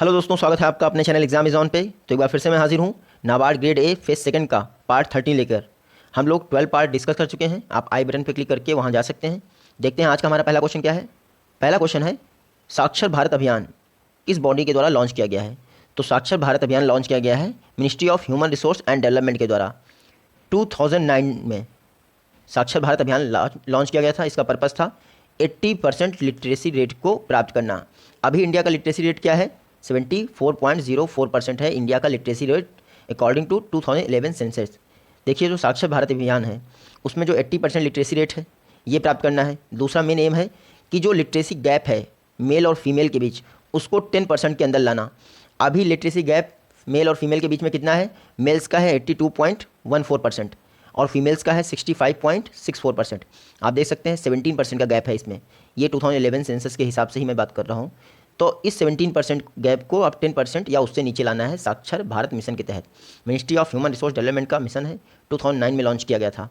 Hello दोस्तों, स्वागत है आपका अपने चैनल एग्जाम इज ऑन पे। तो एक बार फिर से मैं हाजिर हूँ NABARD grade A phase second का पार्ट 13 लेकर। हम लोग 12 पार्ट डिस्कस कर चुके हैं। आप आई बटन पर क्लिक करके वहाँ जा सकते हैं। देखते हैं आज का हमारा पहला क्वेश्चन क्या है। पहला क्वेश्चन है, साक्षर भारत अभियान किस बॉडी के द्वारा लॉन्च किया गया है। तो साक्षर भारत अभियान लॉन्च किया गया है ministry of human resource and development के द्वारा 2009 में। साक्षर भारत अभियान लॉन्च किया गया था। इसका पर्पज़ था 80% लिटरेसी रेट को प्राप्त करना। अभी इंडिया का लिटरेसी रेट क्या है? 74.04% है इंडिया का literacy rate according to 2011 census. देखिए, जो साक्षर भारत अभियान है उसमें जो 80% लिटरेसी रेट है ये प्राप्त करना है। दूसरा मेन एम है कि जो लिटरेसी गैप है मेल और फीमेल के बीच उसको 10% के अंदर लाना। अभी लिटरेसी गैप मेल और फीमेल के बीच में कितना है? मेल्स का है 82.14% और फीमेल्स का है 65.64%। आप देख सकते हैं 17% का गैप है इसमें। ये 2011 सेंसस के हिसाब से ही मैं बात कर रहा हूँ। तो इस 17% गैप को अब 10% या उससे नीचे लाना है साक्षर भारत मिशन के तहत। Ministry of human resource development का मिशन है, 2009 में लॉन्च किया गया था।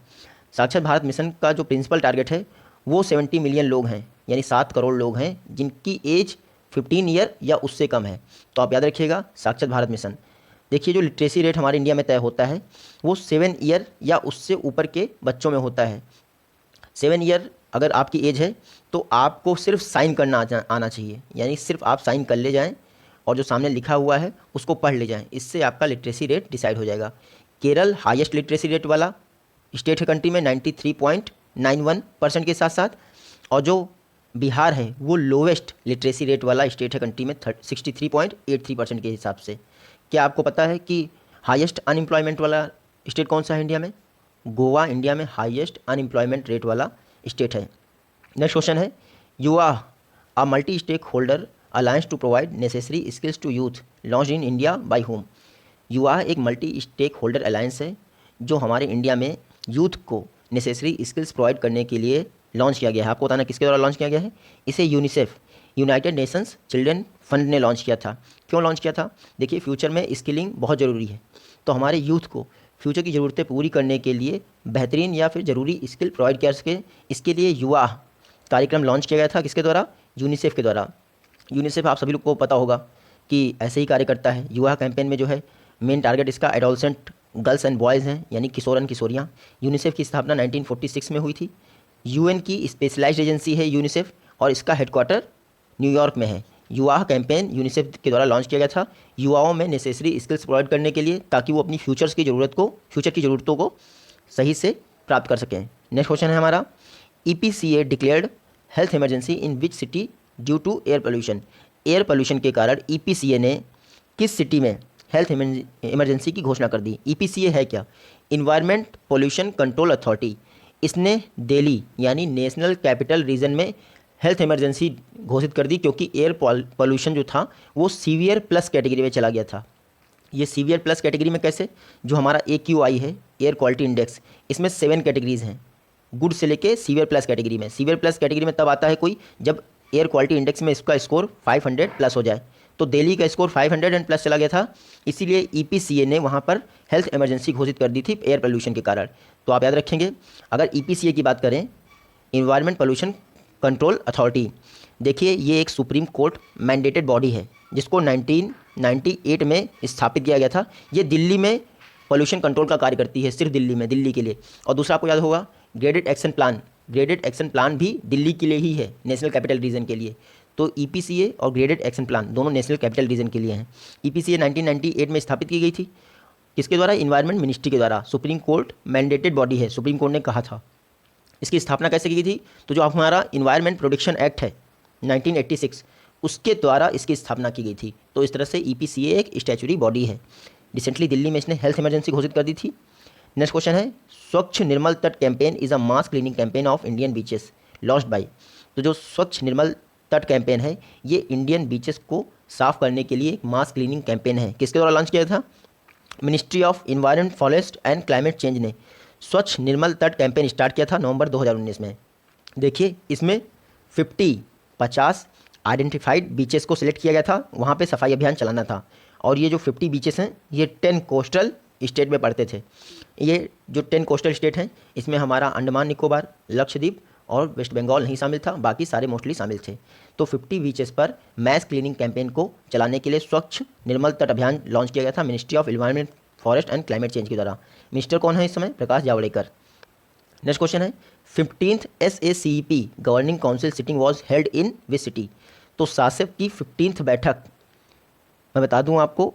साक्षर भारत मिशन का जो प्रिंसिपल टारगेट है वो 70 मिलियन लोग हैं, यानी 7 करोड़ लोग हैं जिनकी एज 15 ईयर या उससे कम है। तो आप याद रखिएगा साक्षर भारत मिशन। देखिए, जो लिटरेसी रेट हमारे इंडिया में तय होता है वो 7 ईयर या उससे ऊपर के बच्चों में होता है। 7 ईयर अगर आपकी एज है तो आपको सिर्फ साइन करना आना चाहिए, यानी सिर्फ आप साइन कर ले जाएं और जो सामने लिखा हुआ है उसको पढ़ ले जाएं। इससे आपका लिटरेसी रेट डिसाइड हो जाएगा। केरल हाईएस्ट लिटरेसी रेट वाला स्टेट है कंट्री में 93.91% के साथ साथ, और जो बिहार है वो लोवेस्ट लिटरेसी रेट वाला स्टेट है कंट्री में 63.83% के हिसाब से। क्या आपको पता है कि हाईएस्ट अनएम्प्लॉयमेंट वाला स्टेट कौन सा है इंडिया में? गोवा इंडिया में हाईएस्ट अनएम्प्लॉयमेंट रेट वाला स्टेट है। नेक्स्ट क्वेश्चन है, Yuva a multi stakeholder alliance to provide necessary skills to youth launch in India by home. Yuva एक मल्टी स्टेक होल्डर अलायंस है जो हमारे इंडिया में यूथ को नेसेसरी स्किल्स प्रोवाइड करने के लिए लॉन्च किया गया है। आपको बताना किसके द्वारा लॉन्च किया गया है? इसे UNICEF, United Nations children fund ने लॉन्च किया था। क्यों लॉन्च किया था? देखिए, फ्यूचर में स्किलिंग बहुत ज़रूरी है। तो हमारे यूथ को फ्यूचर की ज़रूरतें पूरी करने के लिए बेहतरीन या फिर ज़रूरी स्किल प्रोवाइड कर सके, इसके लिए युवा कार्यक्रम लॉन्च किया गया था। किसके द्वारा? यूनिसेफ के द्वारा। यूनिसेफ आप सभी लोग को पता होगा कि ऐसे ही कार्य करता है। युवा कैंपेन में जो है मेन टारगेट इसका एडोलसेंट गर्ल्स एंड बॉयज़ हैं, यानी किशोर एंड किशोरियाँ। यूनिसेफ की स्थापना 1946 में हुई थी। यूएन की स्पेशलाइज्ड एजेंसी है यूनिसेफ और इसका हेडक्वार्टर न्यूयॉर्क में है। युवा कैंपेन यूनिसेफ के द्वारा लॉन्च किया गया था युवाओं में नेसेसरी स्किल्स प्रोवाइड करने के लिए, ताकि वो अपनी फ्यूचर की ज़रूरतों को सही से प्राप्त कर सकें। नेक्स्ट क्वेश्चन है हमारा, EPCA declared health emergency in which city due to air pollution. Air pollution के कारण EPCA ने किस सिटी में हेल्थ इमरजेंसी की घोषणा कर दी? EPCA है क्या? Environment pollution control authority. इसने दिल्ली यानी नेशनल कैपिटल रीजन में हेल्थ इमरजेंसी घोषित कर दी, क्योंकि एयर पोल्यूशन जो था वो सीवियर प्लस कैटेगरी में चला गया था। ये सीवियर प्लस कैटेगरी में कैसे? जो हमारा AQI है, एयर क्वालिटी इंडेक्स, इसमें 7 कैटेगरीज हैं गुड से लेके सीवियर प्लस कैटेगरी में। सीवियर प्लस कैटेगरी में तब आता है कोई जब एयर क्वालिटी इंडेक्स में इसका स्कोर 500 प्लस हो जाए। तो दिल्ली का स्कोर 500 एंड प्लस चला गया था, इसीलिए EPCA ने वहाँ पर हेल्थ इमरजेंसी घोषित कर दी थी एयर पोल्यूशन के कारण। तो आप याद रखेंगे, अगर EPCA की बात करें, इन्वायरमेंट पोल्यूशन कंट्रोल अथॉरिटी, देखिए ये एक सुप्रीम कोर्ट मैंडेटेड बॉडी है जिसको 1998 में स्थापित किया गया था। ये दिल्ली में पोल्यूशन कंट्रोल का कार्य करती है, सिर्फ दिल्ली में, दिल्ली के लिए। और दूसरा आपको याद होगा graded action plan, graded action plan भी दिल्ली के लिए ही है, नेशनल कैपिटल रीजन के लिए। तो EPCA और ग्रेडेड एक्शन प्लान दोनों नेशनल कैपिटल रीजन के लिए हैं। EPCA 1998 में स्थापित की गई थी। किसके द्वारा? इन्वायरमेंट मिनिस्ट्री के द्वारा। सुप्रीम कोर्ट मैंडेटेड बॉडी है, सुप्रीम कोर्ट ने कहा था। इसकी स्थापना कैसे की गई थी? तो जो हमारा इन्वायरमेंट प्रोटेक्शन एक्ट है 1986, उसके द्वारा इसकी स्थापना की गई थी। तो इस तरह से EPCA एक स्टैचुरी बॉडी है। रिसेंटली दिल्ली में इसने हेल्थ इमरजेंसी घोषित कर दी थी। नेक्स्ट क्वेश्चन है, स्वच्छ निर्मल तट campaign is a mass cleaning campaign of Indian beaches launched by. तो जो स्वच्छ निर्मल तट कैंपेन है ये इंडियन बीचेस को साफ करने के लिए एक मास क्लीनिंग कैंपेन है। किसके द्वारा लॉन्च किया था? Ministry of environment, forest and climate change ने स्वच्छ निर्मल तट कैंपेन स्टार्ट किया था नवंबर 2019 में। देखिए, इसमें 50 आइडेंटिफाइड बीचेस को सिलेक्ट किया गया था, वहाँ पे सफाई अभियान चलाना था। और ये जो 50 बीचेस हैं ये 10 कोस्टल स्टेट में पड़ते थे। ये जो 10 कोस्टल स्टेट हैं इसमें हमारा अंडमान निकोबार, लक्षद्वीप और वेस्ट बंगाल नहीं शामिल था, बाकी सारे मोस्टली शामिल थे। तो 50 बीचेस पर मैस क्लीनिंग कैंपेन को चलाने के लिए स्वच्छ निर्मल तट अभियान लॉन्च किया गया था ministry of environment, forest and climate change के द्वारा। मिनिस्टर कौन है इस समय? प्रकाश जावड़ेकर। नेक्स्ट क्वेश्चन है 15th SACEP governing council sitting was held in which city? तो सासेप की 15th बैठक मैं बता दूं आपको,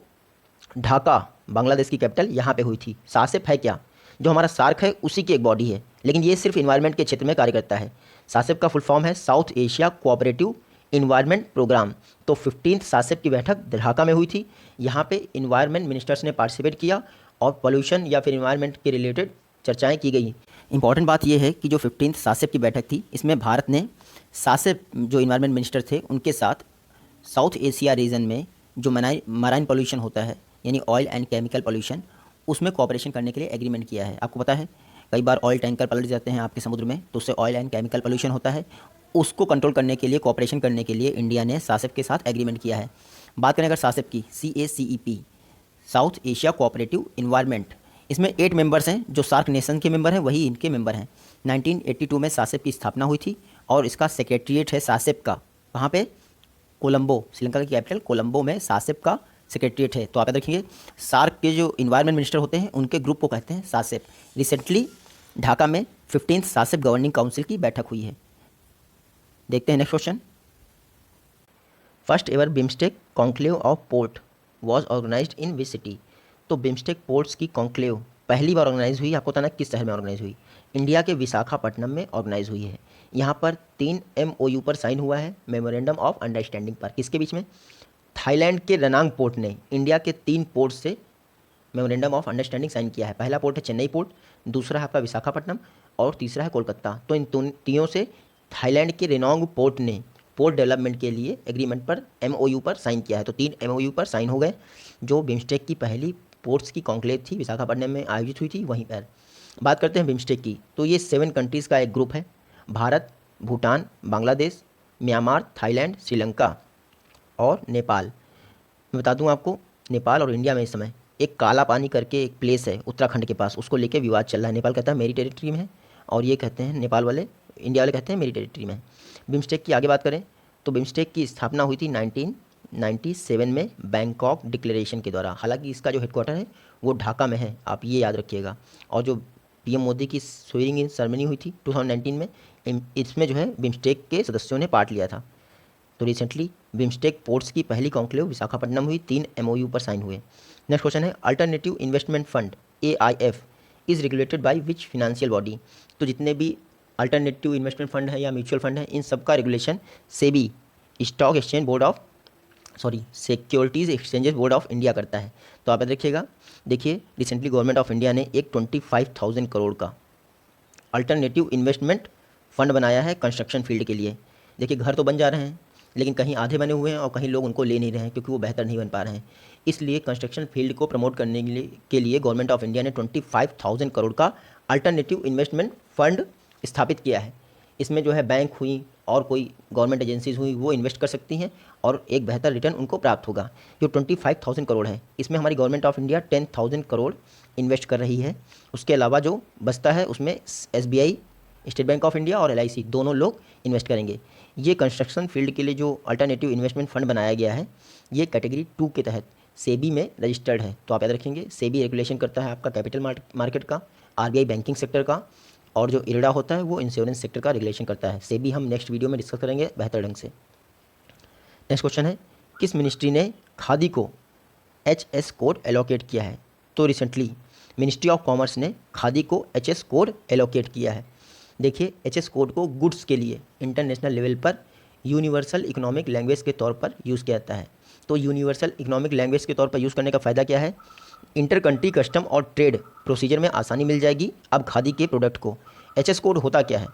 ढाका बांग्लादेश की कैपिटल यहाँ पे हुई थी। सासेप है क्या? जो हमारा सार्क है उसी की एक बॉडी है, लेकिन ये सिर्फ इन्वायरमेंट के क्षेत्र में कार्य करता है। सासेप का फुल फॉर्म है South Asia cooperative environment programme. तो 15th सासेप की बैठक ढाका में हुई थी। यहाँ पे इन्वायरमेंट मिनिस्टर्स ने पार्टिसिपेट किया और पोल्यूशन या फिर इन्वायरमेंट के रिलेटेड चर्चाएं की गई। इंपॉर्टेंट बात यह है कि जो 15th सासेप की बैठक थी, इसमें भारत ने सासेप जो इन्वायरमेंट मिनिस्टर थे उनके साथ साउथ एशिया रीजन में जो मराइन पोल्यूशन होता है यानी ऑयल एंड केमिकल पोल्यूशन, उसमें कोऑपरेशन करने के लिए एग्रीमेंट किया है। आपको पता है कई बार ऑयल टैंकर पलट जाते हैं आपके समुद्र में, तो उससे ऑयल एंड केमिकल पोल्यूशन होता है। उसको कंट्रोल करने के लिए, कोऑपरेशन करने के लिए इंडिया ने सासेप के साथ एग्रीमेंट किया है। बात करें अगर सासेप की, CACEP south Asia cooperative environment, इसमें 8 मेंबर्स हैं जो सार्क नेशन के मेंबर हैं, वही इनके मेंबर हैं। 1982 में सासेप की स्थापना हुई थी और इसका सेक्रेटरीट है सासेप का, कहाँ पे? कोलंबो, श्रीलंका की कैपिटल कोलंबो में सासेप का सेक्रेटरीट है। तो आप याद रखिए सार्क के जो इन्वायरमेंट मिनिस्टर होते हैं उनके ग्रुप को कहते हैं सासेप। रिसेंटली ढाका में 15th सासेप गवर्निंग काउंसिल की बैठक हुई है। देखते हैं next question. First ever BIMSTEC conclave of port was organised in which city? तो बिम्स्टेक पोर्ट्स की कॉन्क्लेव पहली बार ऑर्गेनाइज हुई, आपको बताना किस शहर में ऑर्गेनाइज हुई? इंडिया के विशाखापट्टनम में ऑर्गेनाइज हुई है। यहाँ पर 3 MOU पर साइन हुआ है, मेमोरेंडम ऑफ अंडरस्टैंडिंग पर। किसके बीच में? थाईलैंड के रनांग पोर्ट ने इंडिया के 3 पोर्ट से मेमोरेंडम ऑफ अंडरस्टैंडिंग साइन किया है। पहला पोर्ट है चेन्नई पोर्ट, दूसरा है आपका विशाखापट्टनम और तीसरा है कोलकाता। तो इन तीनों से थाईलैंड के रेनोंग पोर्ट ने पोर्ट डेवलपमेंट के लिए एग्रीमेंट पर MOU पर साइन किया है। तो 3 MOU पर साइन हो गए। जो बिम्स्टेक की पहली पोर्ट्स की कॉन्क्लेव थी विशाखापट्टनम में आयोजित हुई थी वहीं पर। बात करते हैं बिम्स्टेक की, तो ये 7 कंट्रीज़ का एक ग्रुप है। भारत, भूटान, बांग्लादेश, म्यांमार, थाईलैंड, श्रीलंका और नेपाल। मैं बता दूं आपको, नेपाल और इंडिया में इस समय एक काला पानी करके एक प्लेस है उत्तराखंड के पास, उसको लेके विवाद चल रहा है। नेपाल कहता है मेरी टेरिटरी में है और ये कहते हैं नेपाल वाले, इंडिया वाले कहते हैं मेरी टेरिटरी में है। बिम्स्टेक की आगे बात करें तो बिम्स्टेक की स्थापना हुई थी 1997 में बैंकॉक डिक्लेरेशन के द्वारा। हालांकि इसका जो हेडक्वार्टर है वो ढाका में है, आप ये याद रखिएगा। और जो PM मोदी की स्वेरिंग इन सेरेमनी हुई थी 2019 में, इसमें जो है बिम्स्टेक के सदस्यों ने पार्ट लिया था। तो रिसेंटली बिम्स्टेक पोर्ट्स की पहली कॉन्क्लेव विशाखापट्टनम हुई, 3 MOU पर साइन हुए। नेक्स्ट क्वेश्चन है alternative investment fund AIF is regulated by which financial body? तो जितने भी अल्टरनेटिव इन्वेस्टमेंट फंड है या म्यूचुअल फंड है, इन सब का regulation SEBI, stock exchange board of securities exchanges board of India करता है। तो आप याद रखिएगा। देखिए रिसेंटली गवर्नमेंट ऑफ इंडिया ने एक 25,000 करोड़ का अल्टरनेटिव इन्वेस्टमेंट फंड बनाया है कंस्ट्रक्शन फील्ड के लिए। देखिए घर तो बन जा रहे हैं लेकिन कहीं आधे बने हुए हैं और कहीं लोग उनको ले नहीं रहे हैं क्योंकि वो बेहतर नहीं बन पा रहे हैं। इसलिए कंस्ट्रक्शन फील्ड को प्रमोट करने के लिए गवर्नमेंट ऑफ इंडिया ने 25,000 करोड़ का अल्टरनेटिव इन्वेस्टमेंट फंड स्थापित किया है। इसमें जो है बैंक हुई और कोई गवर्नमेंट एजेंसीज हुई वो इन्वेस्ट कर सकती हैं और एक बेहतर रिटर्न उनको प्राप्त होगा। जो 25,000 करोड़ है इसमें हमारी government of India 10,000 crore invest कर रही है। उसके अलावा जो बचता है उसमें SBI, state bank of India और LIC दोनों लोग इन्वेस्ट करेंगे। ये कंस्ट्रक्शन फील्ड के लिए जो अल्टरनेटिव इन्वेस्टमेंट फंड बनाया गया है ये कैटेगरी 2 के तहत सेबी में रजिस्टर्ड है। तो आप याद रखेंगे सेबी रेगुलेशन करता है आपका कैपिटल मार्केट का, RBI बैंकिंग सेक्टर का और जो IRDA होता है वो इंश्योरेंस सेक्टर का रेगुलेशन करता है। सेबी हम नेक्स्ट वीडियो में डिस्कस करेंगे बेहतर ढंग से। नेक्स्ट क्वेश्चन है किस मिनिस्ट्री ने खादी को HS कोड एलोकेट किया है? तो रिसेंटली मिनिस्ट्री ऑफ कॉमर्स ने खादी को HS कोड एलोकेट किया है। देखिए HS कोड को गुड्स के लिए इंटरनेशनल लेवल पर यूनिवर्सल इकोनॉमिक लैंग्वेज के तौर पर यूज़ किया जाता है। तो यूनिवर्सल इकोनॉमिक लैंग्वेज के तौर पर यूज़ करने का फ़ायदा क्या है? इंटर कंट्री कस्टम और ट्रेड प्रोसीजर में आसानी मिल जाएगी अब खादी के प्रोडक्ट को। HS कोड होता क्या है?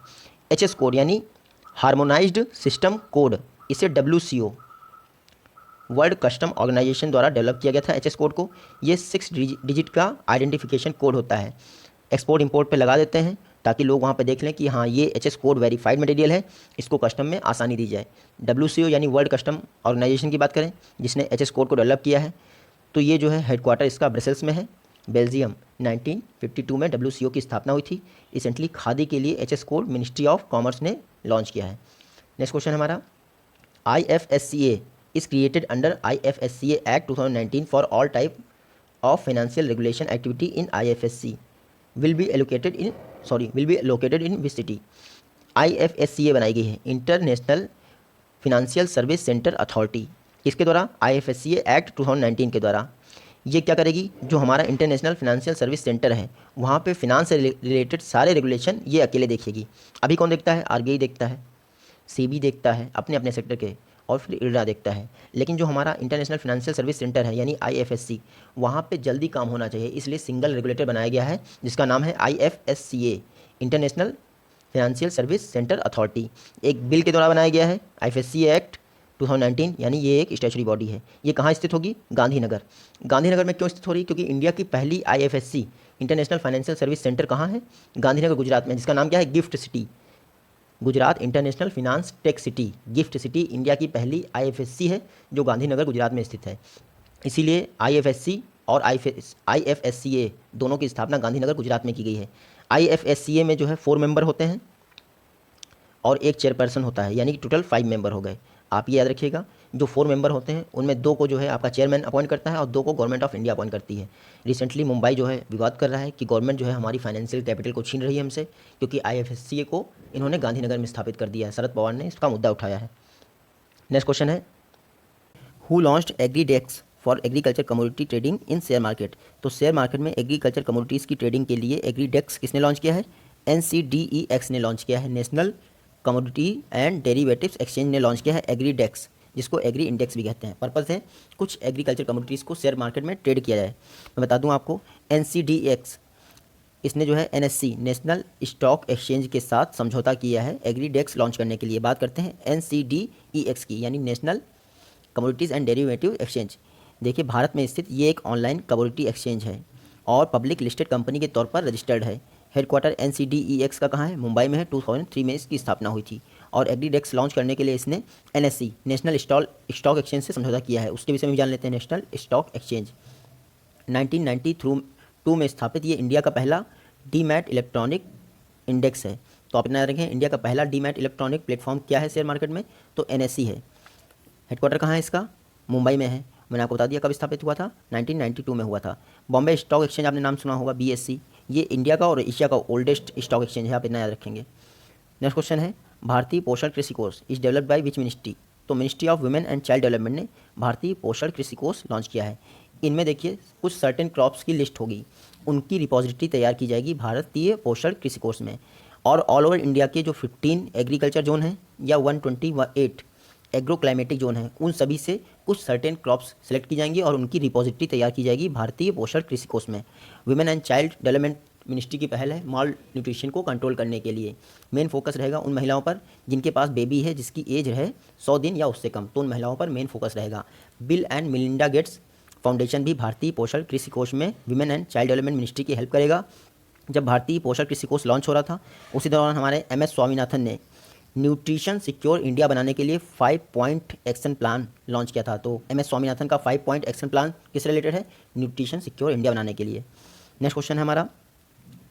HS कोड यानी हार्मोनाइज्ड सिस्टम कोड, इसे WCO वर्ल्ड कस्टम ऑर्गेनाइजेशन द्वारा डेवलप किया गया था। HS कोड को ये 6 डिजिट का आइडेंटिफिकेशन कोड होता है। एक्सपोर्ट इंपोर्ट पे लगा देते हैं ताकि लोग वहाँ पे देख लें कि हाँ ये HS कोड वेरीफाइड मटेरियल है, इसको कस्टम में आसानी दी जाए। WCO यानी वर्ल्ड कस्टम ऑर्गेनाइजेशन की बात करें जिसने HS कोड को डेवलप किया है, तो ये जो है हेडक्वार्टर इसका ब्रसेल्स में है, बेल्जियम। 1952 में WCO की स्थापना हुई थी। रिसेंटली खादी के लिए HS code ministry of commerce ने लॉन्च किया है। नेक्स्ट क्वेश्चन हमारा IFSCA is created under IFSCA Act 2019 for all type of financial regulation activity in IFSC will be located in which city? IFSCA बनाई गई है international financial service centre authority, किसके द्वारा? IFSCA act 2019 के द्वारा। ये क्या करेगी? जो हमारा इंटरनेशनल फिनेंशियल सर्विस सेंटर है वहाँ पे फिनांस से रिलेटेड सारे रेगुलेशन ये अकेले देखेगी। अभी कौन देखता है? RBI देखता है, SEBI देखता है अपने अपने सेक्टर के, और फिर IRDA देखता है। लेकिन जो हमारा इंटरनेशनल फिनेंशियल सर्विस सेंटर है यानी IFSC, वहाँ पे जल्दी काम होना चाहिए, इसलिए सिंगल रेगुलेटर बनाया गया है जिसका नाम है IFSCA, international financial service centre authority. एक बिल के द्वारा बनाया गया है IFSCA एक्ट 2019, यानी ये एक स्टैचुटरी बॉडी है। ये कहाँ स्थित होगी? गांधीनगर। गांधीनगर में क्यों स्थित हो रही? क्योंकि इंडिया की पहली IFSC international financial service centre कहाँ है? गांधीनगर, गुजरात में, जिसका नाम क्या है? Gift city. Gujarat international finance tech city, gift city India की पहली IFSC है जो गांधीनगर गुजरात में स्थित है। इसीलिए IFSC और IFSCA दोनों की स्थापना गांधीनगर गुजरात में की गई है। IFSCA में जो है 4 मेंबर होते हैं और एक चेयरपर्सन होता है, यानी कि टोटल 5 मेंबर हो गए। आप ये याद रखिएगा, जो 4 मेंबर होते हैं उनमें 2 को जो है आपका चेयरमैन अपॉइंट करता है और 2 को गवर्नमेंट ऑफ इंडिया अपॉइंट करती है। रिसेंटली मुंबई जो है विवाद कर रहा है कि गवर्नमेंट जो है हमारी फाइनेंशियल कैपिटल को छीन रही है हमसे, क्योंकि IFSCA को इन्होंने गांधीनगर में स्थापित कर दिया है। शरद पवार ने इसका मुद्दा उठाया है। नेक्स्ट क्वेश्चन है, who launched Agridex for agriculture commodity trading in share market? तो शेयर मार्केट में एग्रीकल्चर कमोडिटीज़ की ट्रेडिंग के लिए एग्रीडेक्स किसने लॉन्च किया है? NCDEX ने लॉन्च किया है। National commodity and derivatives exchange ने लॉन्च किया है एग्रीडेक्स, जिसको एग्री इंडेक्स भी कहते हैं। पर्पज़ है कुछ एग्रीकल्चर कमोडिटीज़ को शेयर मार्केट में ट्रेड किया जाए। मैं बता दूं आपको, NCDEX इसने जो है NSE नेशनल स्टॉक एक्सचेंज के साथ समझौता किया है एग्रीडेक्स लॉन्च करने के लिए। बात करते हैं NCDEX की, यानी national commodities and derivative exchange. देखिए, भारत में स्थित ये एक ऑनलाइन कमोडिटी एक्सचेंज है और पब्लिक लिस्टेड कंपनी के तौर पर रजिस्टर्ड है। हेडक्वार्टर NCDEX का कहाँ है? मुंबई में है। 2003 में इसकी स्थापना हुई थी और एग्रीडेक्स लॉन्च करने के लिए इसने NSE नेशनल स्टॉक एक्सचेंज से समझौता किया है। उसके विषय में जान लेते हैं। नेशनल स्टॉक एक्सचेंज 1992 में स्थापित ये इंडिया का पहला डीमैट इलेक्ट्रॉनिक इंडेक्स है। तो आप इतना याद रखें, इंडिया का पहला डीमैट इलेक्ट्रॉनिक प्लेटफॉर्म क्या है शेयर मार्केट में? तो NSE है। हेडक्वार्टर कहाँ है इसका? मुंबई में है। मैंने आपको बता दिया कब स्थापित हुआ था, 1992 में हुआ था। बॉम्बे स्टॉक एक्सचेंज आपने नाम सुना होगा, BSE। ये इंडिया का और एशिया का ओल्डेस्ट स्टॉक एक्सचेंज है, आप इतना याद रखेंगे। नेक्स्ट क्वेश्चन है, भारतीय Poshan Krishi Kosh is developed by which ministry? तो ministry of women and child development ने भारतीय पोषण कृषि कोष लॉन्च किया है। इनमें देखिए कुछ सर्टेन क्रॉप्स की लिस्ट होगी, उनकी रिपोजिटरी तैयार की जाएगी भारतीय पोषण कृषि कोष में। और ऑल ओवर इंडिया के जो 15 एग्रीकल्चर जोन हैं या 128 एग्रो क्लाइमेटिक जोन है, उन सभी से कुछ सर्टेन क्रॉप्स सेलेक्ट की जाएंगी और उनकी रिपोजिटरी तैयार की जाएगी भारतीय पोषण कृषि कोष में। Women and child development ministry की पहल है माल न्यूट्रिशन को कंट्रोल करने के लिए। मेन फोकस रहेगा उन महिलाओं पर जिनके पास बेबी है, जिसकी एज है 100 दिन या उससे कम, तो उन महिलाओं पर मेन फोकस रहेगा। Bill and Melinda Gates foundation भी भारतीय पोषण कृषि कोष में women and child development ministry की हेल्प करेगा। जब भारतीय पोषण कृषि कोष लॉन्च हो रहा था, उसी दौरान हमारे MS स्वामीनाथन ने न्यूट्रिशन सिक्योर इंडिया बनाने के लिए 5 पॉइंट एक्शन प्लान लॉन्च किया था। तो MS स्वामीनाथन का 5 पॉइंट एक्शन प्लान किस रिलेटेड है? न्यूट्रिशन सिक्योर इंडिया बनाने के लिए। नेक्स्ट क्वेश्चन है हमारा,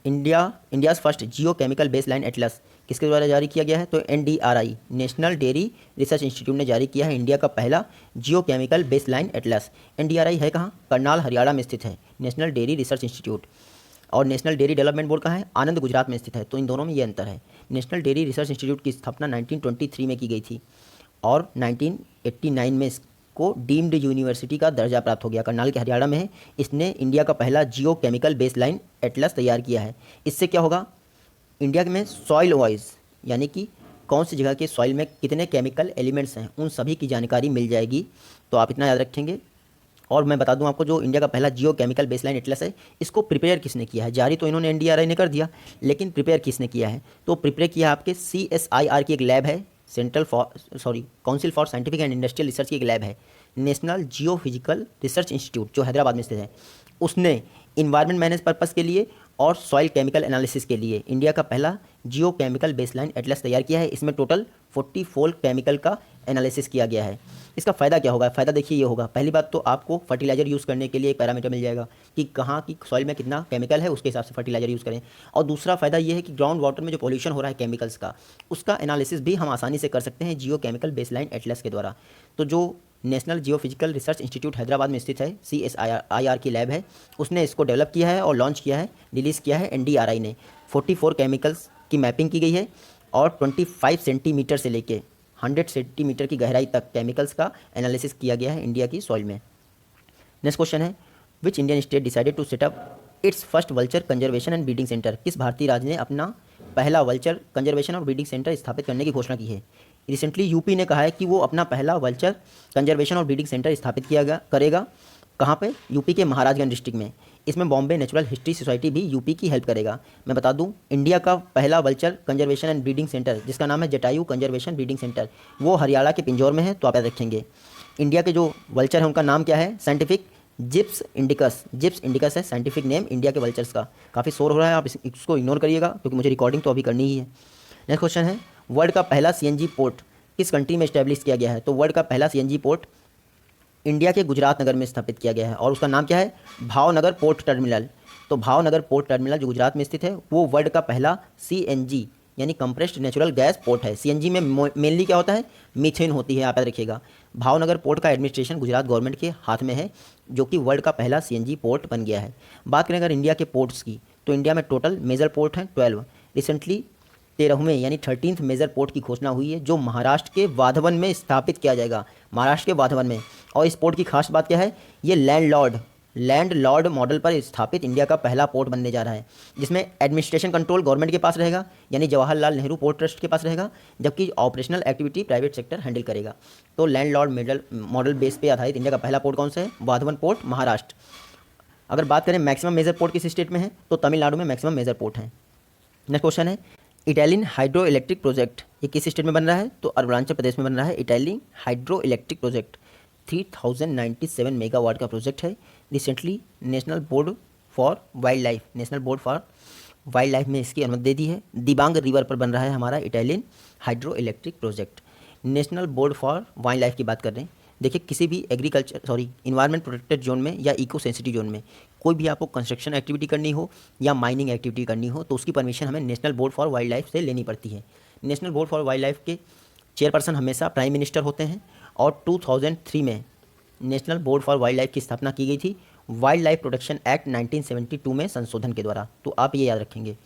India's first geochemical baseline atlas किसके द्वारा जारी किया गया है? तो NDRI national dairy research institute ने जारी किया है इंडिया का पहला geochemical baseline atlas. NDRI है कहाँ? करनाल हरियाणा में स्थित है नेशनल डेयरी रिसर्च इंस्टीट्यूट। और नेशनल डेयरी डेवलपमेंट बोर्ड कहाँ है? आनंद गुजरात में स्थित है। तो इन दोनों में ये अंतर है। नेशनल डेयरी रिसर्च इंस्टीट्यूट की स्थापना 1923 में की गई थी और 1989 में इसको डीम्ड यूनिवर्सिटी का दर्जा प्राप्त हो गया। करनाल के हरियाणा में है। इसने इंडिया का पहला geochemical baseline Atlas तैयार किया है। इससे क्या होगा? इंडिया में सॉइल वाइज, यानी कि कौन सी जगह के सॉइल में कितने केमिकल एलिमेंट्स हैं, उन सभी की जानकारी मिल जाएगी। तो आप इतना याद रखेंगे। और मैं बता दूं आपको, जो इंडिया का पहला जियो केमिकल बेसलाइन एटलस है, इसको प्रिपेयर किसने किया है? जारी तो इन्होंने NDRI ने कर दिया, लेकिन प्रिपेयर किसने किया है? तो प्रिपेयर किया आपके CSIR की एक लैब है, council for scientific and industrial research की एक लैब है, नेशनल जियोफिजिकल रिसर्च इंस्टीट्यूट जो हैदराबाद में स्थित है। उसने इन्वायरमेंट मैनेज पर्पज़ के लिए और सॉइल केमिकल एनालिसिस के लिए इंडिया का पहला जियो केमिकल बेसलाइन एटलस तैयार किया है। इसमें टोटल 44 केमिकल का एनालिसिस किया गया है। इसका फ़ायदा क्या होगा? फ़ायदा देखिए ये होगा, पहली बात तो आपको फर्टिलाइज़र यूज़ करने के लिए एक पैरामीटर मिल जाएगा कि कहाँ की सॉइल में कितना केमिकल है, उसके हिसाब से फर्टिलाइज़र यूज़ करें। और दूसरा फ़ायदा ये है कि ग्राउंड वाटर में जो पॉल्यूशन हो रहा है केमिकल्स का, उसका एनालिसिस भी हम आसानी से कर सकते हैं जियो केमिकल बेसलाइन एटलस के द्वारा। तो जो national geophysical research institute Hyderabad में स्थित है, CSIR की लैब है, उसने इसको डेवलप किया है और लॉन्च किया है, रिलीज़ किया है NDRI ने। 44 केमिकल्स की मैपिंग की गई है और 25 सेंटीमीटर से लेके 100 सेंटीमीटर की गहराई तक केमिकल्स का एनालिसिस किया गया है इंडिया की सॉइल में। नेक्स्ट क्वेश्चन है, which Indian state decided to set up its first vulture conservation and breeding centre? किस भारतीय राज्य ने अपना पहला वल्चर कंजर्वेशन और ब्रीडिंग सेंटर स्थापित करने की घोषणा की है? रिसेंटली यूपी ने कहा है कि वो अपना पहला वल्चर कंजर्वेशन और ब्रीडिंग सेंटर स्थापित करेगा। कहाँ पे? यूपी के महाराजगंज डिस्ट्रिक्ट में। इसमें बॉम्बे नेचुरल हिस्ट्री सोसाइटी भी यूपी की हेल्प करेगा। मैं बता दूं, इंडिया का पहला vulture conservation and breeding centre, जिसका नाम है जटायु कंजर्वेशन ब्रीडिंग सेंटर, वो हरियाणा के पिंजौर में है, तो आप याद रखेंगे। इंडिया के जो वल्चर है उनका नाम क्या है? Scientific Gyps indicus. Gyps indicus है साइंटिफिक नेम इंडिया के वल्चर्स का। काफ़ी शोर हो रहा है, आप इसको इग्नोर करिएगा क्योंकि मुझे रिकॉर्डिंग तो अभी करनी ही है। नेक्स्ट क्वेश्चन है, वर्ल्ड का पहला CNG पोर्ट किस कंट्री में इस्टेब्लिश किया गया है? तो वर्ल्ड का पहला CNG पोर्ट इंडिया के गुजरात नगर में स्थापित किया गया है और उसका नाम क्या है? Bhavnagar port terminal. तो भावनगर पोर्ट टर्मिनल जो गुजरात में स्थित है वो वर्ल्ड का पहला CNG यानी कंप्रेस्ड नेचुरल गैस पोर्ट है। CNG में मेनली क्या होता है? मीथेन होती है, आप याद रखिएगा। भावनगर पोर्ट का एडमिनिस्ट्रेशन गुजरात गवर्नमेंट के हाथ में है, जो कि वर्ल्ड का पहला CNG पोर्ट बन गया है। बात करें अगर इंडिया के पोर्ट्स की, तो इंडिया में टोटल मेजर पोर्ट हैं 12। रिसेंटली 13वें यानी 13th मेजर पोर्ट की घोषणा हुई है, जो महाराष्ट्र के वाधवन में स्थापित किया जाएगा, महाराष्ट्र के वाधवन में। और इस पोर्ट की खास बात क्या है? ये लैंड लॉर्ड मॉडल पर स्थापित इंडिया का पहला पोर्ट बनने जा रहा है, जिसमें एडमिनिस्ट्रेशन कंट्रोल गवर्नमेंट के पास रहेगा, यानी जवाहरलाल नेहरू पोर्ट ट्रस्ट के पास रहेगा, जबकि operational activity private sector handle करेगा। तो लैंड लॉर्ड मॉडल बेस पे आधारित इंडिया का पहला पोर्ट कौन सा है? वाधवन पोर्ट, महाराष्ट्र। अगर बात करें मैक्सिमम मेजर पोर्ट किस स्टेट में है, तो तमिलनाडु में मैक्सिमम मेजर पोर्ट है। नेक्स्ट क्वेश्चन है, इटालियन हाइड्रो इलेक्ट्रिक प्रोजेक्ट ये किस स्टेट में बन रहा है? तो अरुणाचल प्रदेश में बन रहा है। Italian hydroelectric project 3097 megawatt का प्रोजेक्ट है। Recently national board for wild life में इसकी अनुमति दे दी है। दिबांग रिवर पर बन रहा है हमारा Italian hydroelectric project. National board for wild life की बात कर रहे हैं। देखिए, किसी भी इन्वायरमेंट प्रोटेक्टेड जोन में या इको सेंसिटिव जोन में कोई भी आपको कंस्ट्रक्शन एक्टिविटी करनी हो या माइनिंग एक्टिविटी करनी हो, तो उसकी परमिशन हमें national board for wild life से लेनी पड़ती है। National board for wild life के चेयरपर्सन हमेशा प्राइम मिनिस्टर होते हैं और 2003 में national board for wild life की स्थापना की गई थी वाइल्ड लाइफ प्रोटेक्शन एक्ट 1972 में संशोधन के द्वारा। तो आप ये याद रखेंगे,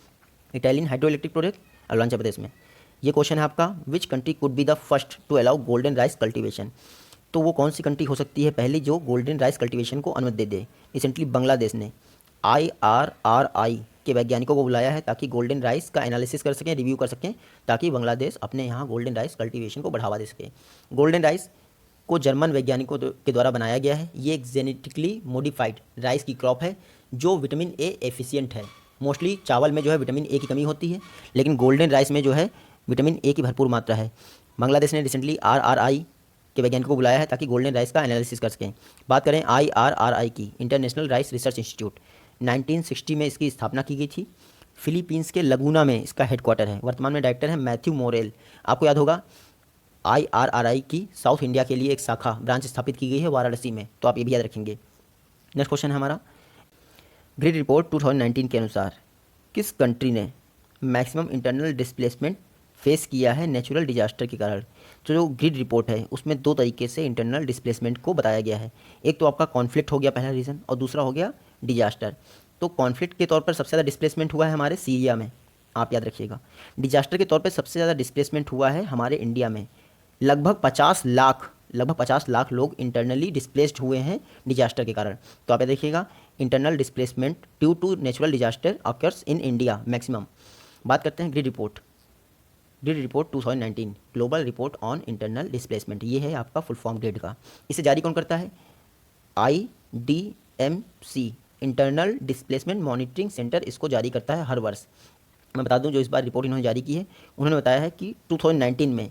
Italian hydroelectric project Arunachal Pradesh में। ये क्वेश्चन है आपका, which country could be the first to allow golden rice cultivation? तो वो कौन सी कंट्री हो सकती है पहली जो गोल्डन राइस कल्टिवेशन को अनुमति दे दे? रिसेंटली बांग्लादेश ने IRRI के वैज्ञानिकों को बुलाया है ताकि गोल्डन राइस का एनालिसिस कर सकें, रिव्यू कर सकें, ताकि बांग्लादेश अपने यहाँ गोल्डन राइस कल्टिवेशन को बढ़ावा दे सके। गोल्डन राइस को जर्मन वैज्ञानिकों के द्वारा बनाया गया है। ये एक जेनेटिकली मॉडिफाइड राइस की क्रॉप है जो विटामिन A एफिशिएंट है। मोस्टली चावल में जो है विटामिन A की कमी होती है, लेकिन गोल्डन राइस में जो है विटामिन A की भरपूर मात्रा है। बांग्लादेश ने रिसेंटली RRI के वैज्ञानिकों को बुलाया है ताकि गोल्डन राइस का एनालिसिस कर सकें। बात करें IRRI की, इंटरनेशनल राइस रिसर्च इंस्टीट्यूट, 1960 में इसकी स्थापना की गई थी। फिलीपींस के लगूना में इसका हेडक्वार्टर है। वर्तमान में डायरेक्टर है मैथ्यू मोरेल। आपको याद होगा IRRI की साउथ इंडिया के लिए एक शाखा ब्रांच स्थापित की गई है वाराणसी में, तो आप ये भी याद रखेंगे। नेक्स्ट क्वेश्चन है हमारा, ग्रिड रिपोर्ट 2019 के अनुसार किस कंट्री ने मैक्सिमम इंटरनल डिस्प्लेसमेंट फेस किया है नेचुरल डिजास्टर के कारण? तो जो ग्रिड रिपोर्ट है उसमें दो तरीके से इंटरनल डिस्प्लेसमेंट को बताया गया है। एक तो आपका कॉन्फ्लिक्ट हो गया पहला रीज़न, और दूसरा हो गया डिजास्टर। तो कॉन्फ्लिक्ट के तौर पर सबसे ज़्यादा डिस्प्लेसमेंट हुआ है हमारे सीरिया में, आप याद रखिएगा। डिजास्टर के तौर पर सबसे ज़्यादा डिस्प्लेसमेंट हुआ है हमारे इंडिया में। लगभग 50 लाख लोग इंटरनली डिस्प्लेस्ड हुए हैं डिजास्टर के कारण। तो आप ये देखिएगा, internal displacement due to natural disaster occurs in India maximum. बात करते हैं grid report 2019 global report on internal displacement. ये है आपका फुल फॉर्म ग्रिड का। इसे जारी कौन करता है? IDMC internal displacement monitoring centre इसको जारी करता है हर वर्ष। मैं बता दूं, जो इस बार रिपोर्ट इन्होंने जारी की है, उन्होंने बताया है कि 2019 में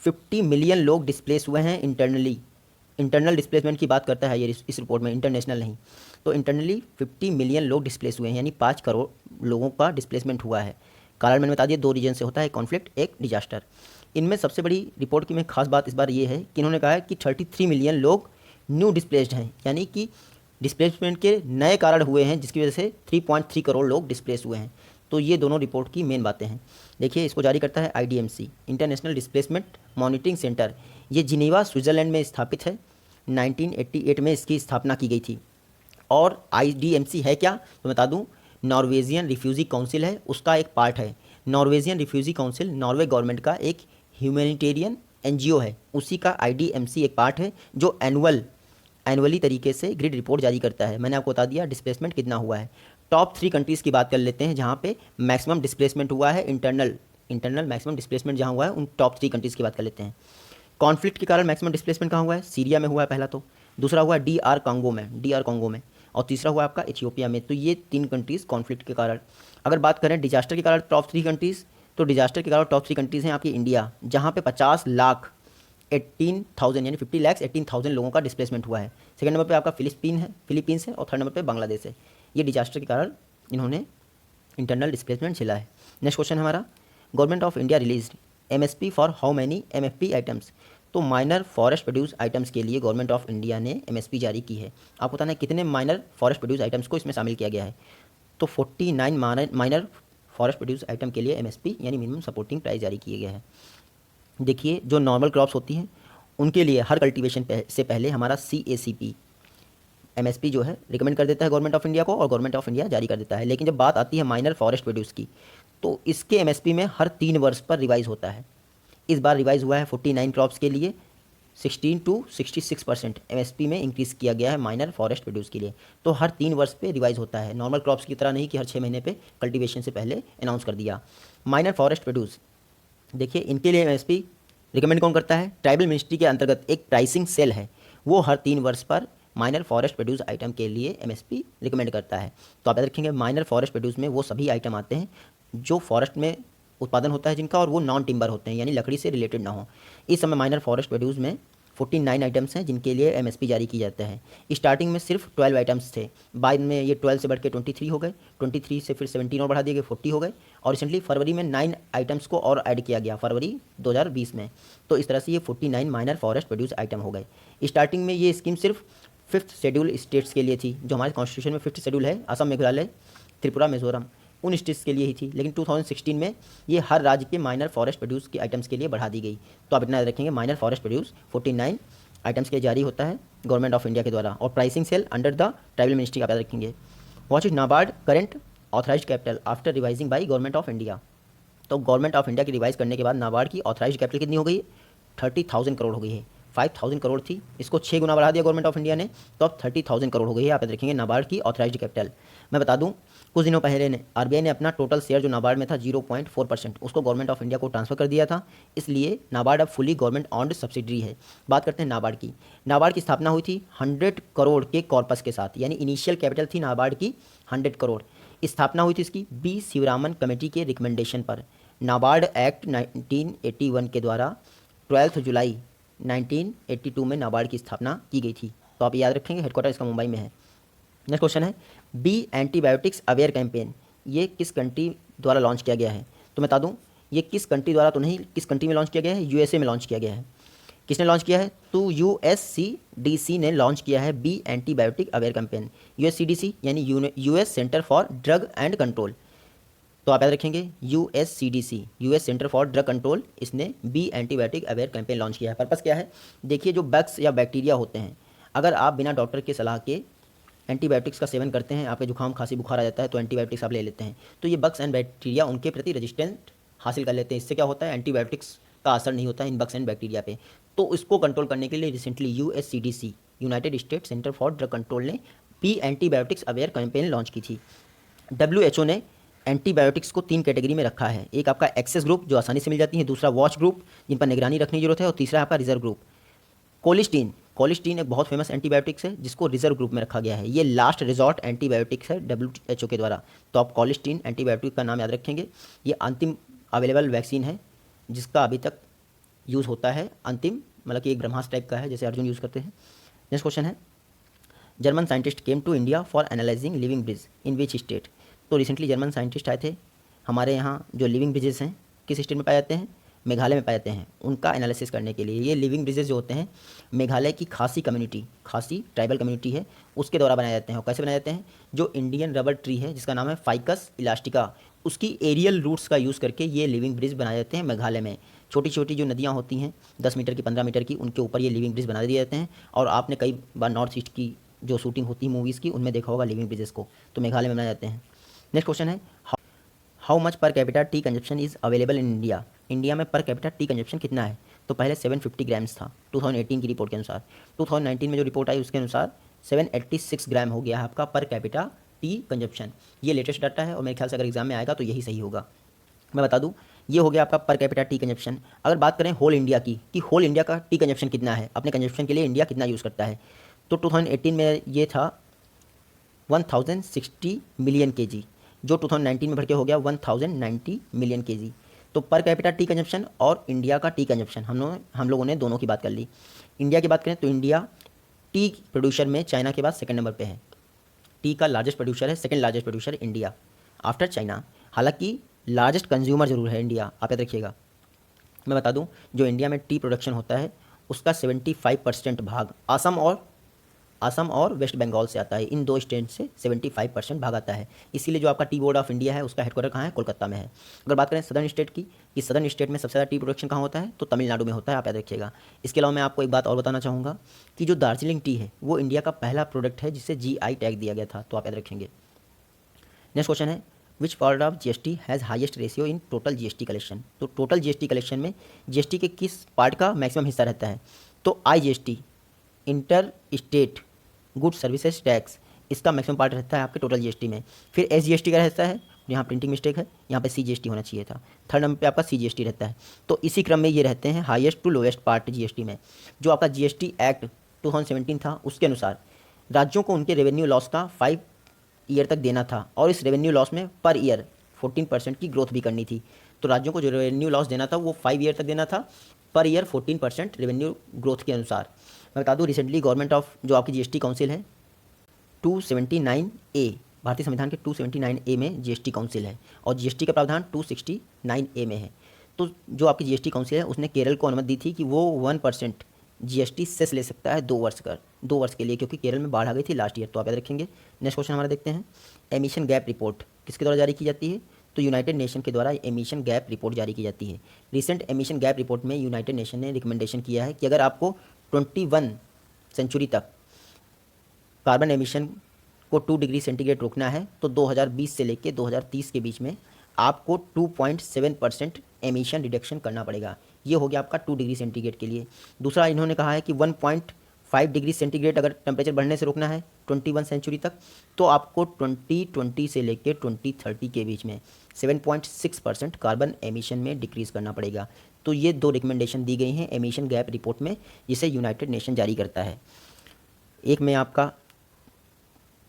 50 मिलियन लोग डिस्प्लेस हुए हैं इंटरनली। इंटरनल डिस्प्लेसमेंट की बात करता है ये इस रिपोर्ट में, इंटरनेशनल नहीं। तो इंटरनली 50 मिलियन लोग डिस्प्लेस हुए हैं, यानी 5 करोड़ लोगों का डिस्प्लेसमेंट हुआ है। कारण मैंने बता दिया, दो रीजन से होता है, कॉन्फ्लिक्ट, एक डिजास्टर। इनमें सबसे बड़ी रिपोर्ट की में खास बात इस बार ये है कि इन्होंने कहा है कि 33 मिलियन लोग न्यू डिस्प्लेस्ड हैं, यानी कि डिस्प्लेसमेंट के नए कारण हुए हैं जिसकी वजह से 3.3 करोड़ लोग डिस्प्लेस हुए हैं। तो ये दोनों रिपोर्ट की मेन बातें हैं। देखिए, इसको जारी करता है IDMC, international displacement monitoring centre. ये जिनेवा स्विट्ज़रलैंड में स्थापित है। 1988 में इसकी स्थापना की गई थी। और IDMC है क्या, तो बता दूं, नॉर्वेजियन रिफ्यूजी काउंसिल है, उसका एक पार्ट है। Norwegian refugee council Norway government का एक ह्यूमैनिटेरियन NGO है, उसी का IDMC एक पार्ट है जो एनुअली तरीके से ग्रिड रिपोर्ट जारी करता है। मैंने आपको बता दिया डिस्प्लेसमेंट कितना हुआ है। टॉप 3 कंट्रीज़ की बात कर लेते हैं जहाँ पे मैक्सिमम डिस्प्लेसमेंट हुआ है, इंटरनल मैक्सिमम डिस्प्लेसमेंट जहाँ हुआ है, उन टॉप 3 कंट्रीज़ की बात कर लेते हैं। कॉन्फ्लिक्ट के कारण मैक्सिमम डिस्प्लेसमेंट कहाँ हुआ है? सीरिया में हुआ है पहला, तो दूसरा हुआ DR कॉन्गो में, और तीसरा हुआ आपका इथियोपिया में। तो ये 3 कंट्रीज़ कॉन्फ्लिक्ट के कारण। अगर बात करें डिजास्टर के कारण टॉप 3 कंट्रीज़, तो डिजास्टर के कारण टॉप 3 कंट्रीज़ हैं आपकी इंडिया, जहाँ पे 50 लाख 18,000 यानी 50 लाख 18,000 लोगों का डिस्प्लेसमेंट हुआ है। सेकंड नंबर पे आपका फिलीपींस है और थर्ड नंबर पे बांग्लादेश है। ये डिजास्टर के कारण इन्होंने इंटरनल डिस्प्लेसमेंट झेला है। नेक्स्ट क्वेश्चन हमारा, government of India release MSP for how many MFP items. तो माइनर फॉरेस्ट प्रोड्यूस आइटम्स के लिए गवर्नमेंट ऑफ इंडिया ने MSP जारी की है। आपको बताना है कितने माइनर फॉरेस्ट प्रोड्यूस आइटम्स को इसमें शामिल किया गया है। तो 49 माइनर फॉरेस्ट प्रोड्यूस आइटम के लिए MSP यानी मिनिमम सपोर्टिंग प्राइस जारी किया गया है। देखिए, जो नॉर्मल क्रॉप्स होती हैं उनके लिए हर कल्टीवेशन से पहले हमारा CACP MSP जो है रिकमेंड कर देता है गवर्नमेंट ऑफ इंडिया को, और गवर्नमेंट ऑफ इंडिया जारी कर देता है। लेकिन जब बात आती है माइनर फॉरेस्ट प्रोड्यूस की, तो इसके MSP में हर 3 वर्ष पर रिवाइज होता है। इस बार रिवाइज हुआ है 49 क्रॉप्स के लिए 16 to 66% MSP में इंक्रीज़ किया गया है माइनर फॉरेस्ट प्रोड्यूस के लिए। तो हर 3 वर्ष पे रिवाइज होता है, नॉर्मल क्रॉप्स की तरह नहीं कि हर 6 महीने पे कल्टीवेशन से पहले अनाउंस कर दिया। माइनर फॉरेस्ट प्रोड्यूस, देखिए इनके लिए MSP रिकमेंड कौन करता है? ट्राइबल मिनिस्ट्री के अंतर्गत एक प्राइसिंग सेल है, वो हर 3 वर्ष पर माइनर फॉरेस्ट प्रोड्यूस आइटम के लिए MSP रिकमेंड करता है। तो आप याद रखेंगे, माइनर फॉरेस्ट प्रोड्यूस में वो सभी आइटम आते हैं जो फॉरेस्ट में उत्पादन होता है जिनका, और वो नॉन टिम्बर होते हैं यानी लकड़ी से रिलेटेड ना हो। इस समय माइनर फॉरेस्ट प्रोड्यूस में 49 आइटम्स हैं जिनके लिए MSP जारी की जाता है। स्टार्टिंग में सिर्फ 12 आइटम्स थे, बाद में ये 12 से बढ़ के 23 हो गए, 23 से फिर 17 और बढ़ा दिए गए, 40 हो गए, और रिसेंटली फरवरी में 9 आइटम्स को और ऐड किया गया, फरवरी 2020 में। तो इस तरह से ये 49 माइनर फॉरेस्ट प्रोड्यूस आइटम हो गए। स्टार्टिंग में ये स्कीम सिर्फ 5th शेड्यूल स्टेट्स के लिए थी, जो हमारे कॉन्स्टिट्यूशन में 5th शेड्यूल है, असम, मेघालय, त्रिपुरा, मिजोरम, उन स्टेट्स के लिए ही थी। लेकिन 2016 में ये हर राज्य के माइनर फॉरेस्ट प्रोड्यूस के आइटम्स के लिए बढ़ा दी गई। तो आप इतना याद रखेंगे, माइनर फॉरेस्ट प्रोड्यूस 49 आइटम्स के लिए जारी होता है गवर्नमेंट ऑफ इंडिया के द्वारा, और pricing cell under the tribal ministry आप याद रखेंगे। Which is NABARD current authorised capital after revising by government of India. तो गवर्नमेंट ऑफ इंडिया की रिवाइज करने के बाद नाबार्ड की ऑथराइज कैपिटल कितनी हो गई है? 30,000 करोड़ हो गई है। 5,000 करोड़ थी, इसको 6 गुना बढ़ा दिया गवर्नमेंट ऑफ इंडिया ने, तो अब 30,000 करोड़ हो गई है। आप याद रखेंगे नाबार्ड की ऑथराइज्ड कैपिटल। मैं बता दूं, कुछ दिनों पहले ने RBI ने अपना टोटल शेयर जो नाबार्ड में था 0.4% उसको गवर्नमेंट ऑफ इंडिया को ट्रांसफर कर दिया था, इसलिए नाबार्ड अब फुली गवर्नमेंट ऑन्ड सब्सिडरी है। बात करते हैं नाबार्ड की। नाबार्ड की स्थापना हुई थी 100 करोड़ के कॉर्पस के साथ, यानी इनिशियल कैपिटल थी नाबार्ड की 100 करोड़। स्थापना हुई थी इसकी B शिवरामन कमेटी के रिकमेंडेशन पर। नाबार्ड एक्ट 1981 के द्वारा 12 जुलाई 1982 में नाबार्ड की स्थापना की गई थी। तो आप याद रखेंगे, हेडक्वार्टर इसका मुंबई में है। नेक्स्ट क्वेश्चन है, बी एंटीबायोटिक्स अवेयर कैंपेन, ये किस कंट्री द्वारा लॉन्च किया गया है? तो मैं बता दूं, ये किस कंट्री द्वारा तो नहीं, किस कंट्री में लॉन्च किया गया है? USA में लॉन्च किया गया है। किसने लॉन्च किया है? तो USCDC ने लॉन्च किया है be antibiotic aware campaign. USCDC यानी US centre for drug and control. तो आप याद रखेंगे, USCDC US centre for drug control, इसने be antibiotic aware campaign launch किया है। पर्पस क्या है? देखिए, जो बग्स या बैक्टीरिया होते हैं, अगर आप बिना डॉक्टर के सलाह के एंटीबायोटिक्स का सेवन करते हैं, आपके जुकाम खांसी बुखार आ जाता है तो एंटीबायोटिक्स आप ले लेते हैं, तो ये बग्स एंड बैक्टीरिया उनके प्रति रेजिस्टेंट हासिल कर लेते हैं। इससे क्या होता है? एंटीबायोटिक्स का असर नहीं होता है इन बग्स एंड बैक्टीरिया पे। तो इसको कंट्रोल करने के लिए recently USCDC united state centre for drug control ने be antibiotics aware campaign launch की थी। WHO ने एंटीबायोटिक्स को 3 कैटेगरी में रखा है। एक आपका एक्सेस ग्रुप जो आसानी से मिल जाती है, दूसरा वॉच ग्रुप जिन पर निगरानी रखने की जरूरत है, और तीसरा आपका रिजर्व ग्रुप। कोलिस्टीन एक बहुत फेमस एंटीबायोटिक्स है जिसको रिजर्व ग्रुप में रखा गया है। ये लास्ट रिजॉर्ट एंटीबायोटिक्स है WHO के द्वारा। तो आप कोलिस्टीन एंटीबायोटिक का नाम याद रखेंगे। ये अंतिम अवेलेबल वैक्सीन है जिसका अभी तक यूज़ होता है, अंतिम मतलब कि एक ब्रह्मास्त्र टाइप का है जैसे अर्जुन यूज़ करते हैं। नेक्स्ट क्वेश्चन है, German scientist came to India for analysing living bridge in which state. तो रिसेंटली जर्मन साइंटिस्ट आए थे हमारे यहाँ। जो लिविंग ब्रिजेस हैं किस स्टेट में पाए जाते हैं? मेघालय में पाए जाते हैं उनका एनालिसिस करने के लिए ये लिविंग ब्रिजेस जो होते हैं मेघालय की खासी कम्युनिटी, खासी ट्राइबल कम्युनिटी है, उसके द्वारा बनाए जाते हैं। और कैसे बनाए जाते हैं, जो इंडियन रबर ट्री है जिसका नाम है फाइकस इलास्टिका, उसकी एरियल रूट्स का यूज़ करके ये लिविंग ब्रिज बनाए जाते हैं मेघालय में। छोटी छोटी जो नदियाँ होती हैं 10 मीटर की 15 मीटर की, उनके ऊपर ये लिविंग ब्रिज बना दिए जाते हैं। और आपने कई बार नॉर्थ ईस्ट की जो शूटिंग होती है मूवीज़ की उनमें देखा होगा लिविंग ब्रिजेस को, तो मेघालय में बनाए जाते हैं। नेक्स्ट क्वेश्चन है how much per capita T consumption is available in India. India में पर कैपिटा टी कंजप्शन कितना है, तो पहले 750 ग्राम्स था 2018 की रिपोर्ट के अनुसार। 2019 में जो रिपोर्ट आई उसके अनुसार 786 ग्राम हो गया है आपका पर कैपिटा टी कंजप्शन। ये लेटेस्ट डाटा है और मेरे ख्याल से अगर एग्जाम में आएगा तो यही सही होगा। मैं बता दूं, ये हो गया आपका पर कैपिटा टी कंजप्शन। अगर बात करें होल इंडिया की कि होल इंडिया का टी कंजप्शन कितना है, अपने कंजप्शन के लिए इंडिया कितना यूज़ करता है, तो 2018 में ये था 1060 मिलियन केजी, जो 2019 में बढ़ के हो गया 1090 मिलियन केजी। तो पर कैपिटा टी कंजप्शन और इंडिया का टी कंजप्शन हम लोगों ने दोनों की बात कर ली। इंडिया की बात करें तो इंडिया टी प्रोड्यूसर में चाइना के बाद सेकंड नंबर पे है। टी का लार्जेस्ट प्रोड्यूसर है, सेकंड लार्जेस्ट प्रोड्यूसर है इंडिया आफ्टर चाइना। हालांकि लार्जेस्ट कंज्यूमर जरूर है इंडिया, आप याद रखिएगा। मैं बता दूं, जो इंडिया में टी प्रोडक्शन होता है उसका 75% भाग असम और वेस्ट बंगाल से आता है। इन दो स्टेट से 75% भाग आता है। इसीलिए जो आपका टी बोर्ड ऑफ इंडिया है उसका हेडक्वार्टर कहाँ है, कोलकाता में है। अगर बात करें सदर्न स्टेट की कि सदर्न स्टेट में सबसे ज़्यादा टी प्रोडक्शन कहाँ होता है, तो तमिलनाडु में होता है, आप याद रखिएगा। इसके अलावा मैं आपको एक बात और बताना चाहूँगा कि जो दार्जिलिंग टी है वो इंडिया का पहला प्रोडक्ट है जिसे GI टैग दिया गया था, तो आप याद रखेंगे। नेक्स्ट क्वेश्चन है which part of GST has highest ratio in total GST collection. तो टोटल GST कलेक्शन में GST के किस पार्ट का मैक्सिमम हिस्सा रहता है, तो IGST inter state good services tax, इसका मैक्सिमम पार्ट रहता है आपके टोटल GST में। फिर SGST का रहता है, यहाँ प्रिंटिंग मिस्टेक है, यहाँ पे CGST होना चाहिए था। थर्ड नंबर पे आपका CGST रहता है। तो इसी क्रम में ये रहते हैं highest to lowest part GST में। जो आपका GST एक्ट 2017 था उसके अनुसार राज्यों को उनके रेवेन्यू लॉस का 5 ईयर तक देना था और इस रेवेन्यू लॉस में पर ईयर 14% की ग्रोथ भी करनी थी। तो राज्यों को जो रेवेन्यू लॉस देना था वो 5 ईयर तक देना था, पर ईयर 14% रेवेन्यू ग्रोथ के अनुसार। मैं बता दूं, रिसेंटली गवर्नमेंट ऑफ जो आपकी GST काउंसिल है 279A, भारतीय संविधान के 279A में GST काउंसिल है और GST का प्रावधान 269A में है। तो जो आपकी GST काउंसिल है उसने केरल को अनुमति दी थी कि वो 1% GST सेस ले सकता है 2 वर्ष के लिए, क्योंकि केरल में बाढ़ आ गई थी लास्ट ईयर, तो आप याद रखेंगे। नेक्स्ट क्वेश्चन हमारा देखते हैं, एमिशन गैप रिपोर्ट किसके द्वारा जारी की जाती है, तो यूनाइटेड नेशन के द्वारा एमिशन गैप रिपोर्ट जारी की जाती है। रिसेंट एमिशन गैप रिपोर्ट में यूनाइटेड नेशन ने रिकमेंडेशन किया है कि अगर आपको 21 सेंचुरी तक कार्बन एमिशन को 2 डिग्री सेंटीग्रेड रोकना है तो 2020 से लेकर 2030 के बीच में आपको 2.7% एमिशन रिडक्शन करना पड़ेगा। ये हो गया आपका 2 डिग्री सेंटीग्रेड के लिए। दूसरा इन्होंने कहा है कि 1.5 डिग्री सेंटीग्रेड अगर टेम्परेचर बढ़ने से रोकना है 21 सेंचुरी तक, तो आपको 2020 से लेकर 2030 के बीच में 7.6% कार्बन एमिशन में डिक्रीज़ करना पड़ेगा। तो ये 2 रिकमेंडेशन दी गई हैं एमिशन गैप रिपोर्ट में, जिसे यूनाइटेड नेशन जारी करता है। एक में आपका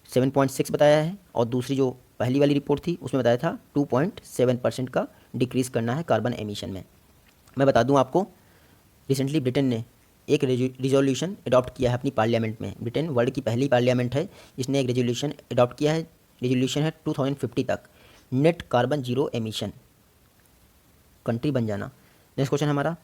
7.6 बताया है और दूसरी जो पहली वाली रिपोर्ट थी उसमें बताया था 2.7% का डिक्रीज़ करना है कार्बन एमिशन में। मैं बता दूं आपको, रिसेंटली ब्रिटेन ने एक रिजोल्यूशन अडॉप्ट किया है अपनी पार्लियामेंट में। ब्रिटेन वर्ल्ड की पहली पार्लियामेंट है जिसने एक रेजोल्यूशन अडॉप्ट किया है। रेजोल्यूशन है 2050 तक net carbon zero emission country बन जाना। नेक्स्ट क्वेश्चन हमारा,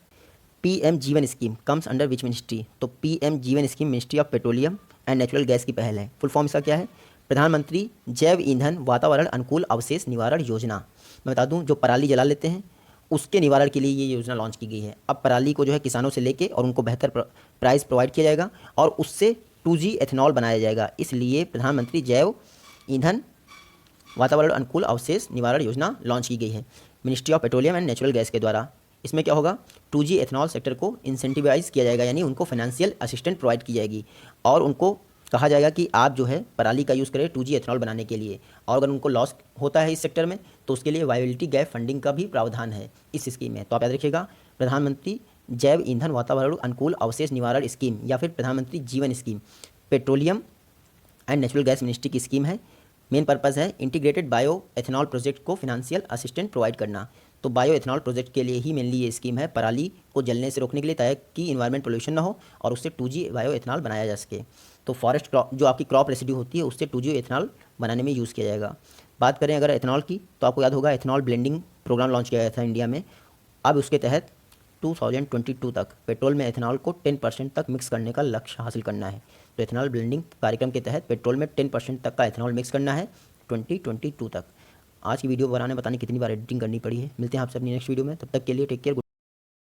PM जीवन scheme comes under which ministry. तो PM जीवन scheme ministry of petroleum and natural gas की पहल है। फुल फॉर्म इसका क्या है, प्रधानमंत्री जैव ईंधन वातावरण अनुकूल अवशेष निवारण योजना। मैं बता दूं, जो पराली जला लेते हैं उसके निवारण के लिए ये योजना लॉन्च की गई है। अब पराली को जो है किसानों से लेके और उनको बेहतर प्राइस प्रोवाइड किया जाएगा और उससे 2G एथेनॉल बनाया जाएगा। इसलिए प्रधानमंत्री जैव ईंधन वातावरण अनुकूल अवशेष निवारण योजना लॉन्च की गई है ministry of petroleum and natural gas के द्वारा। इसमें क्या होगा, 2G एथेनॉल सेक्टर को इंसेंटिवाइज किया जाएगा, यानी उनको फाइनेंशियल असिस्टेंट प्रोवाइड की जाएगी और उनको कहा जाएगा कि आप जो है पराली का यूज़ करें 2G एथेनॉल बनाने के लिए। और अगर उनको लॉस होता है इस सेक्टर में तो उसके लिए वायबिलिटी गैप फंडिंग का भी प्रावधान है इस स्कीम में। तो आप याद रखिएगा, प्रधानमंत्री जैव ईंधन वातावरण अनुकूल अवशेष निवारण स्कीम या फिर प्रधानमंत्री जीवन scheme petroleum and natural gas ministry की स्कीम है। मेन पर्पज़ है इंटीग्रेटेड बायो एथेनॉल प्रोजेक्ट को फिनेंशियल असिस्टेंट प्रोवाइड करना। तो बायो एथेनॉल प्रोजेक्ट के लिए ही मेनली ये स्कीम है, पराली को जलने से रोकने के लिए, ताकि इन्वायरमेंट पोल्यूशन ना हो और उससे 2G बायो एथेनॉल बनाया जा सके। तो फॉरेस्ट क्रॉप जो आपकी क्रॉप रेसिड्यू होती है उससे 2G एथेनॉल बनाने में यूज़ किया जाएगा। बात करें अगर एथेनॉल की, तो आपको याद होगा एथेनॉल ब्लेंडिंग प्रोग्राम लॉन्च किया गया था इंडिया में। अब उसके तहत 2022 तक पेट्रोल में एथेनॉल को 10% तक मिक्स करने का लक्ष्य हासिल करना है। तो एथेनॉल ब्लेंडिंग कार्यक्रम के तहत पेट्रोल में 10% तक का एथेनॉल मिक्स करना है 2022 तक। आज की वीडियो बनाने बताने कितनी बार एडिटिंग करनी पड़ी है। मिलते हैं आपसे अपनी नेक्स्ट वीडियो में, तब तक के लिए टेक केयर।